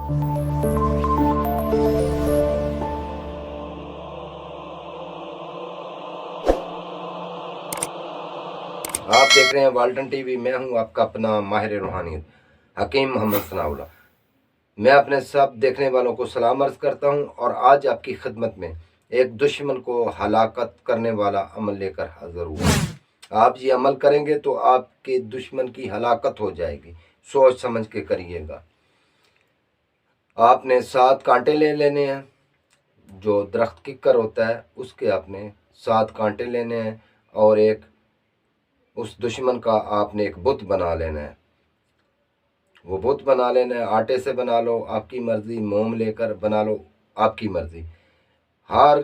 आप देख रहे हैं वाल्टन टीवी। मैं हूं आपका अपना माहिर रूहानियत हकीम मोहम्मद सनाउल्लाह। मैं अपने सब देखने वालों को सलाम अर्ज करता हूं और आज आपकी खिदमत में एक दुश्मन को हलाकत करने वाला अमल लेकर हाजिर हुआ। आप ये अमल करेंगे तो आपके दुश्मन की हलाकत हो जाएगी। सोच समझ के करिएगा। आपने 7 कांटे ले लेने हैं। जो दरख्त किक्कर होता है उसके आपने 7 कांटे लेने हैं और एक उस दुश्मन का आपने एक बुत बना लेना है। वो बुत बना लेना है, आटे से बना लो आपकी मर्ज़ी, मोम लेकर बना लो आपकी मर्ज़ी। हर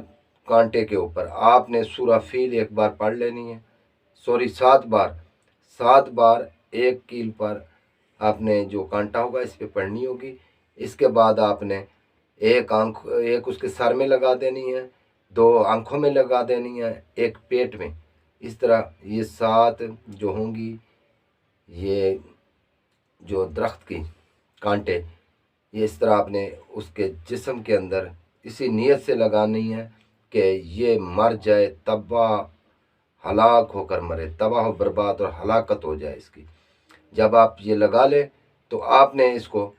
कांटे के ऊपर आपने सूरा फील एक बार पढ़ लेनी है, सॉरी 7 बार। 7 बार एक कील पर आपने जो कांटा होगा इस पर पढ़नी होगी। इसके बाद आपने एक उसके सर में लगा देनी है, 2 आँखों में लगा देनी है, एक पेट में। इस तरह ये 7 जो होंगी, ये जो दरख्त की कांटे, ये इस तरह आपने उसके जिस्म के अंदर इसी नीयत से लगानी है कि ये मर जाए, तबाह हलाक होकर मरे, तबाह बर्बाद और हलाकत हो जाए इसकी। जब आप ये लगा लें तो आपने इसको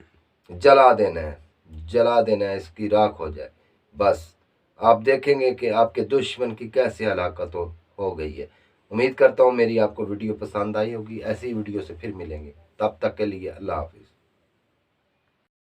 जला देना है, जला देना है, इसकी राख हो जाए। बस आप देखेंगे कि आपके दुश्मन की कैसी हलाकत हो गई है। उम्मीद करता हूँ मेरी आपको वीडियो पसंद आई होगी। ऐसी वीडियो से फिर मिलेंगे, तब तक के लिए अल्लाह हाफिज़।